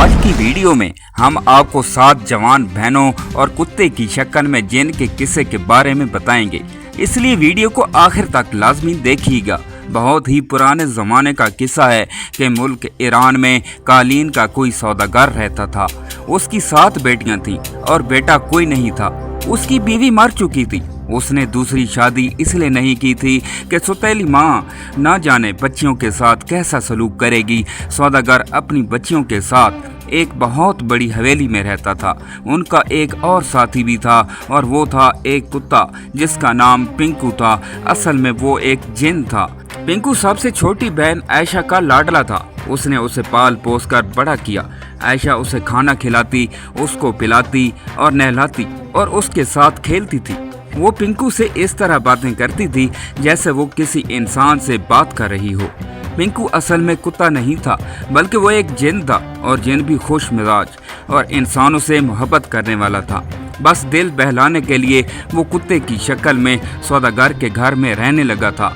आज की वीडियो में हम आपको 7 जवान बहनों और कुत्ते की शक्ल में जिन के किस्से के बारे में बताएंगे, इसलिए वीडियो को आखिर तक लाजमी देखिएगा। बहुत ही पुराने ज़माने का किस्सा है कि मुल्क ईरान में कालीन का कोई सौदागर रहता था। उसकी 7 बेटियां थीं और बेटा कोई नहीं था। उसकी बीवी मर चुकी थी। उसने दूसरी शादी इसलिए नहीं की थी कि सौतेली माँ न जाने बच्चियों के साथ कैसा सलूक करेगी। सौदागर अपनी बच्चियों के साथ एक बहुत बड़ी हवेली में रहता था। उनका एक और साथी भी था और वो था एक कुत्ता जिसका नाम पिंकू था। असल में वो एक जिन था। पिंकू सबसे छोटी बहन आयशा का लाडला था। उसने उसे पाल पोस कर बड़ा किया। आयशा उसे खाना खिलाती, उसको पिलाती और नहलाती और उसके साथ खेलती थी। वो पिंकू से इस तरह बातें करती थी जैसे वो किसी इंसान से बात कर रही हो। पिंकू असल में कुत्ता नहीं था, बल्कि वो एक जिन था और जिन भी खुश मिजाज और इंसानों से मोहब्बत करने वाला था। बस दिल बहलाने के लिए वो कुत्ते की शक्ल में सौदागर के घर में रहने लगा था।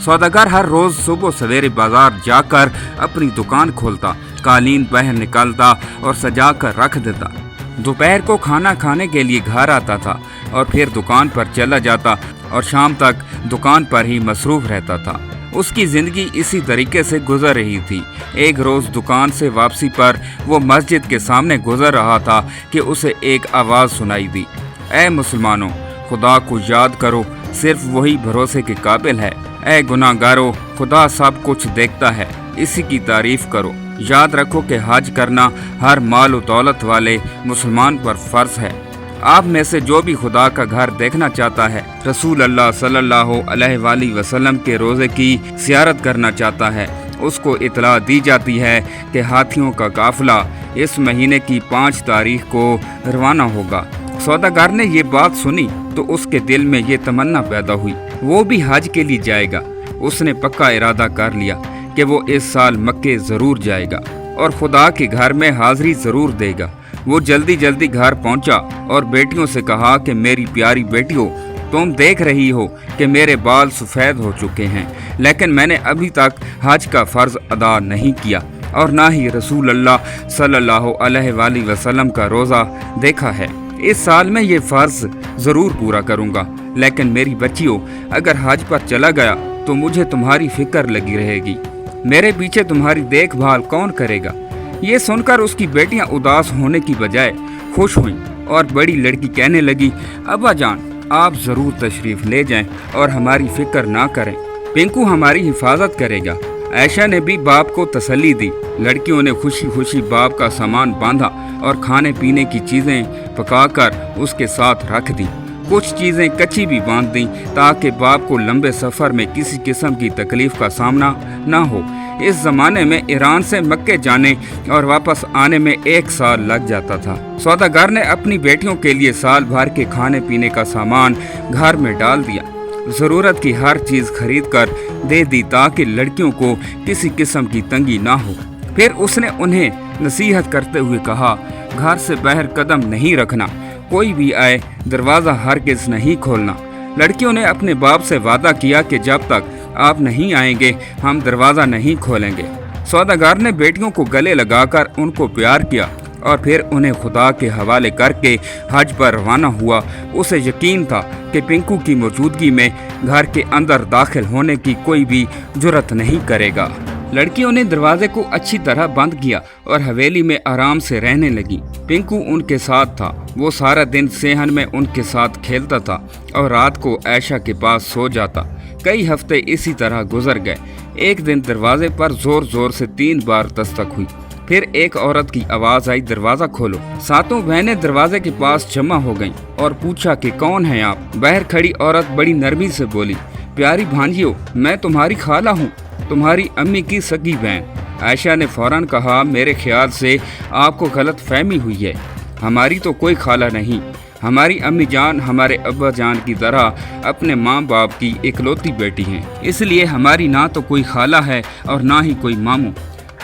सौदागर हर रोज सुबह सवेरे बाजार जाकर अपनी दुकान खोलता, कालीन बाहर निकालता और सजा कर रख देता। दोपहर को खाना खाने के लिए घर आता था और फिर दुकान पर चला जाता और शाम तक दुकान पर ही मसरूफ रहता था। उसकी ज़िंदगी इसी तरीके से गुजर रही थी। एक रोज़ दुकान से वापसी पर वो मस्जिद के सामने गुजर रहा था कि उसे एक आवाज़ सुनाई दी, ऐ मुसलमानों, खुदा को याद करो, सिर्फ वही भरोसे के काबिल है। ऐ गुनाहगारों, खुदा सब कुछ देखता है, इसी की तारीफ करो। याद रखो कि हज करना हर माल व दौलत वाले मुसलमान पर फ़र्ज है। आप में से जो भी खुदा का घर देखना चाहता है, रसूल अल्लाह सल्लल्लाहु अलैहि वसल्लम के रोज़े की ज़ियारत करना चाहता है, उसको इतला दी जाती है कि हाथियों का काफ़िला इस महीने की 5 तारीख को रवाना होगा। सौदागर ने ये बात सुनी तो उसके दिल में ये तमन्ना पैदा हुई, वो भी हज के लिए जाएगा। उसने पक्का इरादा कर लिया कि वो इस साल मक्के ज़रूर जाएगा और खुदा के घर में हाज़िरी ज़रूर देगा। वो जल्दी जल्दी घर पहुंचा और बेटियों से कहा कि मेरी प्यारी बेटियों, तुम देख रही हो कि मेरे बाल सफ़ेद हो चुके हैं, लेकिन मैंने अभी तक हज का फ़र्ज़ अदा नहीं किया और ना ही रसूल अल्लाह सल्लल्लाहु अलैहि वसल्लम का रोज़ा देखा है। इस साल मैं ये फ़र्ज़ ज़रूर पूरा करूँगा, लेकिन मेरी बच्चियों, अगर हज पर चला गया तो मुझे तुम्हारी फ़िक्र लगी रहेगी। मेरे पीछे तुम्हारी देखभाल कौन करेगा? ये सुनकर उसकी बेटियां उदास होने की बजाय खुश हुईं और बड़ी लड़की कहने लगी, अब्बा जान, आप ज़रूर तशरीफ़ ले जाएं और हमारी फ़िक्र ना करें, पिंकू हमारी हिफाजत करेगा। आयशा ने भी बाप को तसल्ली दी। लड़कियों ने खुशी खुशी बाप का सामान बांधा और खाने पीने की चीज़ें पकाकर उसके साथ रख दी। कुछ चीज़ें कच्ची भी बांध दी ताकि बाप को लंबे सफ़र में किसी किस्म की तकलीफ़ का सामना ना हो। इस ज़माने में ईरान से मक्के जाने और वापस आने में 1 साल लग जाता था। सौदागर ने अपनी बेटियों के लिए साल भर के खाने पीने का सामान घर में डाल दिया। ज़रूरत की हर चीज़ खरीद कर दे दी ताकि लड़कियों को किसी किस्म की तंगी ना हो। फिर उसने उन्हें नसीहत करते हुए कहा, घर से बाहर कदम नहीं रखना, कोई भी आए दरवाज़ा हरगिज़ नहीं खोलना। लड़कियों ने अपने बाप से वादा किया कि जब तक आप नहीं आएंगे हम दरवाज़ा नहीं खोलेंगे। सौदागर ने बेटियों को गले लगाकर उनको प्यार किया और फिर उन्हें खुदा के हवाले करके हज पर रवाना हुआ। उसे यकीन था कि पिंकू की मौजूदगी में घर के अंदर दाखिल होने की कोई भी जुर्रत नहीं करेगा। लड़कियों ने दरवाजे को अच्छी तरह बंद किया और हवेली में आराम से रहने लगी। पिंकू उनके साथ था। वो सारा दिन सेहन में उनके साथ खेलता था और रात को आयशा के पास सो जाता। कई हफ्ते इसी तरह गुजर गए। एक दिन दरवाजे पर जोर जोर से 3 बार दस्तक हुई। फिर एक औरत की आवाज़ आई, दरवाज़ा खोलो। 7 बहनें दरवाजे के पास जमा हो गईं और पूछा कि कौन है आप? बाहर खड़ी औरत बड़ी नरमी से बोली, प्यारी भांजियों, मैं तुम्हारी खाला हूँ, तुम्हारी अम्मी की सगी बहन। आयशा ने फौरन कहा, मेरे ख्याल से आपको गलत फहमी हुई है, हमारी तो कोई खाला नहीं। हमारी अम्मी जान हमारे अब्बा जान की तरह अपने माँ बाप की इकलौती बेटी हैं, इसलिए हमारी ना तो कोई खाला है और ना ही कोई मामू।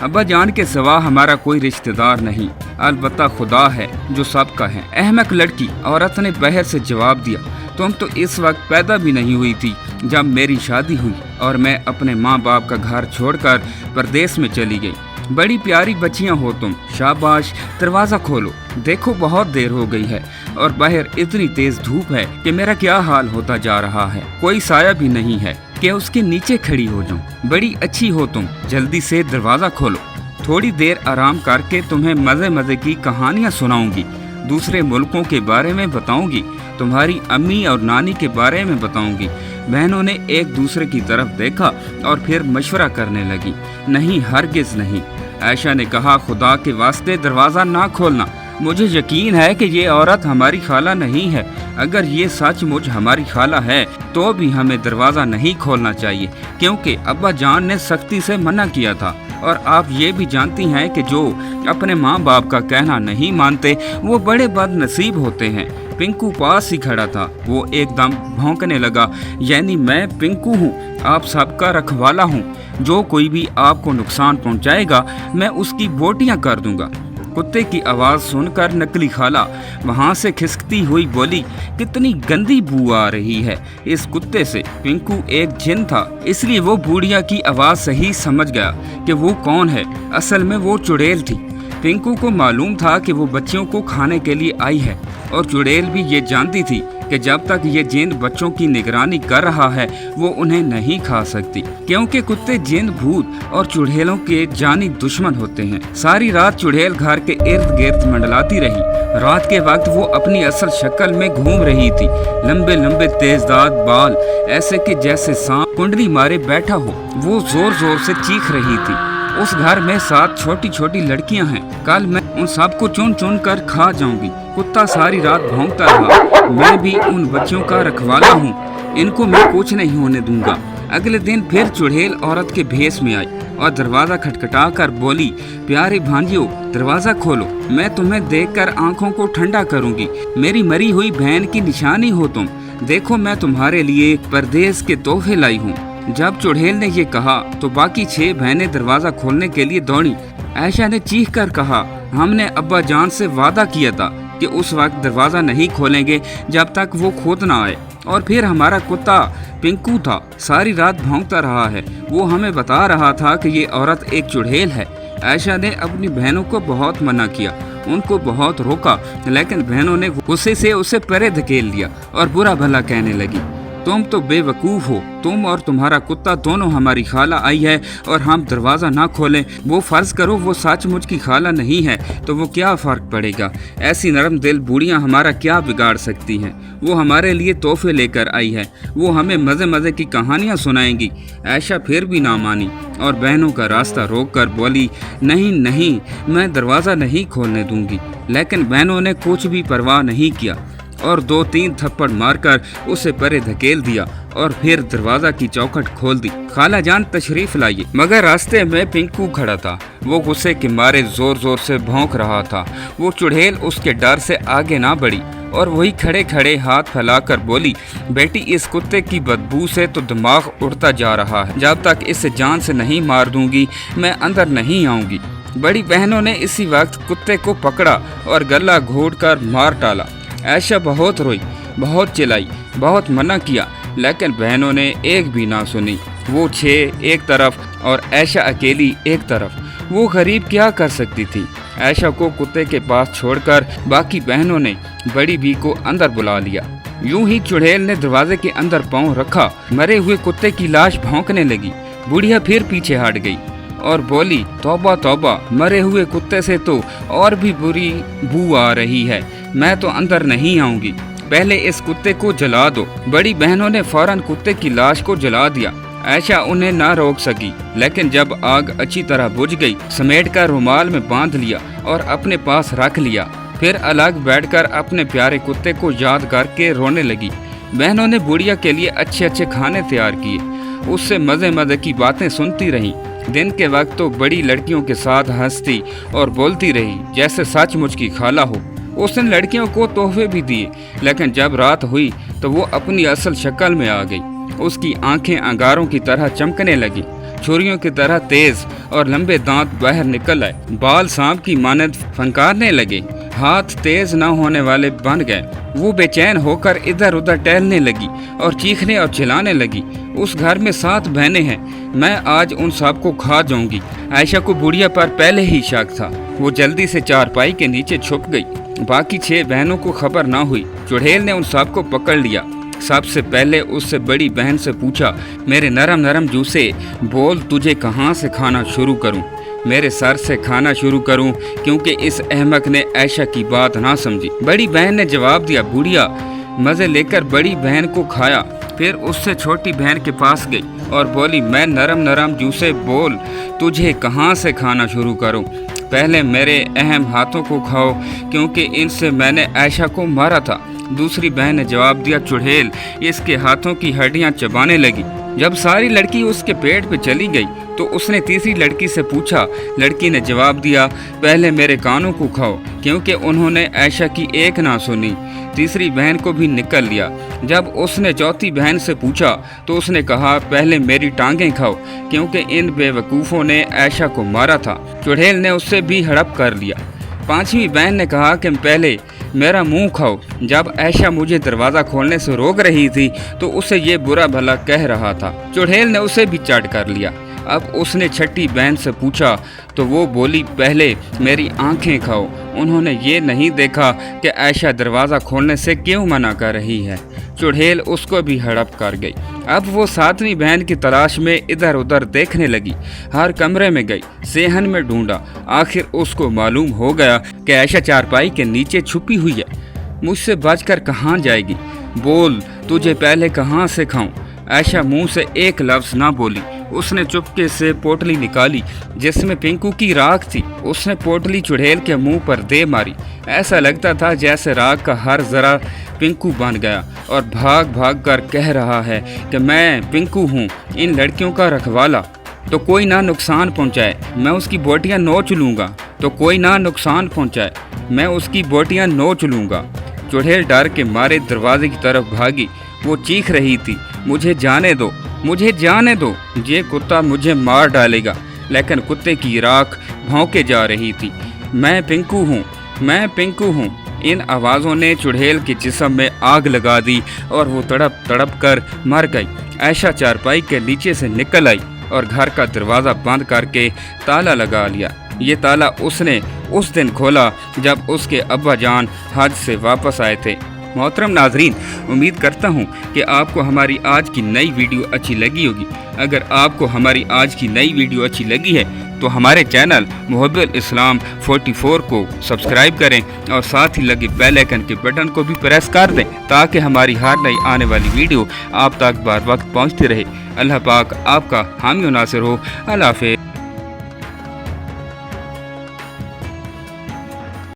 अब्बा जान के सिवा हमारा कोई रिश्तेदार नहीं, अलबत्ता खुदा है जो सबका है। अहमक लड़की, औरत ने बहर से जवाब दिया, तुम तो इस वक्त पैदा भी नहीं हुई थी जब मेरी शादी हुई और मैं अपने माँ बाप का घर छोड़कर परदेश में चली गई। बड़ी प्यारी बच्चियां हो तुम, शाबाश, दरवाजा खोलो। देखो बहुत देर हो गई है और बाहर इतनी तेज धूप है कि मेरा क्या हाल होता जा रहा है। कोई साया भी नहीं है कि उसके नीचे खड़ी हो जाऊं। बड़ी अच्छी हो तुम, जल्दी से दरवाजा खोलो। थोड़ी देर आराम करके तुम्हें मजे मजे की कहानियां सुनाऊंगी, दूसरे मुल्कों के बारे में बताऊंगी, तुम्हारी अम्मी और नानी के बारे में बताऊंगी। बहनों ने एक दूसरे की तरफ देखा और फिर मशवरा करने लगी। नहीं, हरगिज नहीं। आयशा ने कहा, खुदा के वास्ते दरवाज़ा ना खोलना। मुझे यकीन है कि ये औरत हमारी खाला नहीं है। अगर ये सचमुच हमारी खाला है तो भी हमें दरवाज़ा नहीं खोलना चाहिए, क्योंकि अब्बा जान ने सख्ती से मना किया था। और आप ये भी जानती हैं कि जो अपने माँ बाप का कहना नहीं मानते वो बड़े बदनसीब होते हैं। पिंकू पास ही खड़ा था। वो एकदम भौंकने लगा, यानी मैं पिंकू हूँ, आप सबका रखवाला हूँ। जो कोई भी आपको नुकसान पहुँचाएगा मैं उसकी बोटियाँ कर दूंगा। कुत्ते की आवाज़ सुनकर नकली खाला वहाँ से खिसकती हुई बोली, कितनी गंदी बू आ रही है इस कुत्ते से। पिंकू एक जिन था, इसलिए वो बूढ़िया की आवाज़ सही समझ गया कि वो कौन है। असल में वो चुड़ैल थी। पिंकू को मालूम था कि वो बच्चियों को खाने के लिए आई है, और चुड़ैल भी ये जानती थी कि जब तक ये जिन बच्चों की निगरानी कर रहा है वो उन्हें नहीं खा सकती, क्योंकि कुत्ते जिन, भूत और चुड़ैलों के जानी दुश्मन होते हैं। सारी रात चुड़ैल घर के इर्द गिर्द मंडलाती रही। रात के वक्त वो अपनी असल शक्ल में घूम रही थी। लंबे लंबे तेजदार बाल, ऐसे कि जैसे सांप कुंडली मारे बैठा हो। वो जोर जोर से चीख रही थी। उस घर में 7 छोटी छोटी लड़कियां हैं। कल मैं उन सबको चुन चुन कर खा जाऊंगी। कुत्ता सारी रात भौंकता रहा। मैं भी उन बच्चियों का रखवाला हूँ, इनको मैं कुछ नहीं होने दूंगा। अगले दिन फिर चुड़ैल औरत के भेष में आई और दरवाजा खटखटा कर बोली, प्यारे भांजियों, दरवाजा खोलो, मैं तुम्हें देखकर आंखों को ठंडा करूंगी। मेरी मरी हुई बहन की निशानी हो तुम। देखो, मैं तुम्हारे लिए परदेश के तोहफे लाई हूँ। जब चुड़ैल ने ये कहा तो बाकी 6 बहनें दरवाजा खोलने के लिए दौड़ी। आयशा ने चीख कर कहा, हमने अब्बा जान से वादा किया था कि उस वक्त दरवाजा नहीं खोलेंगे जब तक वो खुद ना आए। और फिर हमारा कुत्ता पिंकू था, सारी रात भौंकता रहा है। वो हमें बता रहा था कि ये औरत एक चुड़ैल है। आयशा ने अपनी बहनों को बहुत मना किया, उनको बहुत रोका, लेकिन बहनों ने गुस्से से उसे परे धकेल दिया और बुरा भला कहने लगी। तुम तो बेवकूफ़ हो, तुम और तुम्हारा कुत्ता दोनों हमारी खाला आई है और हम दरवाज़ा ना खोलें। वो फ़र्ज़ करो वो सचमुच की खाला नहीं है तो वो क्या फ़र्क पड़ेगा। ऐसी नरम दिल बूढ़ियाँ हमारा क्या बिगाड़ सकती हैं। वो हमारे लिए तोहफे लेकर आई है, वो हमें मज़े मज़े की कहानियाँ सुनाएंगी। आयशा फिर भी ना मानी और बहनों का रास्ता रोक कर बोली, नहीं नहीं, मैं दरवाज़ा नहीं खोलने दूंगी। लेकिन बहनों ने कुछ भी परवाह नहीं किया और 2-3 थप्पड़ मारकर उसे परे धकेल दिया और फिर दरवाजा की चौखट खोल दी। खाला जान तशरीफ लाइए। मगर रास्ते में पिंकू खड़ा था। वो गुस्से के मारे जोर जोर से भौंक रहा था। वो चुड़ैल उसके डर से आगे ना बढ़ी और वही खड़े खड़े हाथ फैलाकर बोली, बेटी, इस कुत्ते की बदबू से तो दिमाग उड़ता जा रहा है। जब तक इसे जान से नहीं मार दूंगी मैं अंदर नहीं आऊंगी। बड़ी बहनों ने इसी वक्त कुत्ते को पकड़ा और गला घोट कर मार डाला। आयशा बहुत रोई, बहुत चिल्लाई, बहुत मना किया, लेकिन बहनों ने एक भी ना सुनी। वो 6 एक तरफ और आयशा अकेली एक तरफ। वो गरीब क्या कर सकती थी। आयशा को कुत्ते के पास छोड़कर बाकी बहनों ने बड़ी बी को अंदर बुला लिया। यूं ही चुड़ैल ने दरवाजे के अंदर पांव रखा। मरे हुए कुत्ते की लाश भौंकने लगी। बुढ़िया फिर पीछे हट गई और बोली, तौबा तौबा, मरे हुए कुत्ते से तो और भी बुरी बू आ रही है। मैं तो अंदर नहीं आऊंगी, पहले इस कुत्ते को जला दो। बड़ी बहनों ने फौरन कुत्ते की लाश को जला दिया। आयशा उन्हें ना रोक सकी, लेकिन जब आग अच्छी तरह बुझ गई, समेटकर रुमाल में बांध लिया और अपने पास रख लिया। फिर अलग बैठकर अपने प्यारे कुत्ते को याद करके रोने लगी। बहनों ने बुढ़िया के लिए अच्छे अच्छे खाने तैयार किए, उससे मज़े मज़े की बातें सुनती रहीं। दिन के वक्त तो बड़ी लड़कियों के साथ हंसती और बोलती रही जैसे सचमुच की खाला हो। उसने लड़कियों को तोहफे भी दिए, लेकिन जब रात हुई तो वो अपनी असल शक्ल में आ गई। उसकी आंखें अंगारों की तरह चमकने लगी, छुरियों की तरह तेज और लंबे दांत बाहर निकल आए। बाल सांप की मानद फनकारने लगे, हाथ तेज न होने वाले बन गए। वो बेचैन होकर इधर उधर टहलने लगी और चीखने और चिल्लाने लगी। उस घर में 7 बहनें हैं, मैं आज उन सबको खा जाऊंगी। आयशा को बुढ़िया पर पहले ही शक था। वो जल्दी से चारपाई के नीचे छुप गई। बाकी 6 बहनों को खबर ना हुई। चुड़ैल ने उन सबको पकड़ लिया। सबसे पहले उससे बड़ी बहन से पूछा, मेरे नरम नरम जूसे, बोल तुझे कहाँ से खाना शुरू करूँ? मेरे सर से खाना शुरू करूं, क्योंकि इस अहमक ने आयशा की बात ना समझी। बड़ी बहन ने जवाब दिया। बुढ़िया मज़े लेकर बड़ी बहन को खाया। फिर उससे छोटी बहन के पास गई और बोली, मैं नरम नरम जूसे, बोल तुझे कहाँ से खाना शुरू करूं? पहले मेरे अहम हाथों को खाओ, क्योंकि इनसे मैंने आयशा को मारा था। दूसरी बहन ने जवाब दिया, चुड़ैल इसके हाथों की हड्डियां चबाने लगी। जब सारी लड़की उसके पेट पे चली गई तो उसने तीसरी लड़की से पूछा। लड़की ने जवाब दिया, पहले मेरे कानों को खाओ, क्योंकि उन्होंने आयशा की एक ना सुनी। तीसरी बहन को भी निकल लिया। जब उसने चौथी बहन से पूछा तो उसने कहा, पहले मेरी टांगें खाओ, क्योंकि इन बेवकूफ़ों ने आयशा को मारा था। चुड़ैल ने उससे भी हड़प कर लिया। पांचवी बहन ने कहा कि पहले मेरा मुंह खाओ। जब आयशा मुझे दरवाज़ा खोलने से रोक रही थी तो उसे ये बुरा भला कह रहा था। चुड़ैल ने उसे भी चाट कर लिया। अब उसने छठी बहन से पूछा तो वो बोली, पहले मेरी आंखें खाओ। उन्होंने ये नहीं देखा कि आयशा दरवाज़ा खोलने से क्यों मना कर रही है। चुड़ैल उसको भी हड़प कर गई। अब वो 7वीं बहन की तलाश में इधर उधर देखने लगी। हर कमरे में गई, सेहन में ढूंढा। आखिर उसको मालूम हो गया कि आयशा चारपाई के नीचे छुपी हुई है। मुझसे बचकर कहाँ जाएगी? बोल तुझे पहले कहाँ से खाऊं? आयशा मुंह से एक लफ्ज़ ना बोली। उसने चुपके से पोटली निकाली जिसमें पिंकू की राख थी। उसने पोटली चुड़ैल के मुंह पर दे मारी। ऐसा लगता था जैसे राख का हर जरा पिंकू बन गया और भाग भाग कर कह रहा है कि मैं पिंकू हूँ, इन लड़कियों का रखवाला। तो कोई ना नुकसान पहुँचाए, मैं उसकी बोटियाँ नोच लूँगा। तो कोई ना नुकसान पहुँचाए, मैं उसकी बोटियाँ नोच लूँगा। चुड़ैल डर के मारे दरवाजे की तरफ भागी। वो चीख रही थी, मुझे जाने दो, मुझे जाने दो, ये कुत्ता मुझे मार डालेगा। लेकिन कुत्ते की राख भौंके जा रही थी। मैं पिंकू हूँ, मैं पिंकू हूँ। इन आवाज़ों ने चुड़ैल के जिस्म में आग लगा दी और वो तड़प तड़प कर मर गई। आयशा चारपाई के नीचे से निकल आई और घर का दरवाज़ा बंद करके ताला लगा लिया। ये ताला उसने उस दिन खोला जब उसके अब्बा जान हज से वापस आए थे। मोहतरम नाजरीन, उम्मीद करता हूँ कि आपको हमारी आज की नई वीडियो अच्छी लगी होगी। अगर आपको हमारी आज की नई वीडियो अच्छी लगी है तो हमारे चैनल मुहब्बुल इस्लाम 44 को सब्सक्राइब करें और साथ ही लगे बेल आइकन के बटन को भी प्रेस कर दें, ताकि हमारी हर नई आने वाली वीडियो आप तक बर वक्त पहुँचती रहे। अल्लाह पाक आपका हामी और नासिर हो। अल्लाह हाफ़िज़।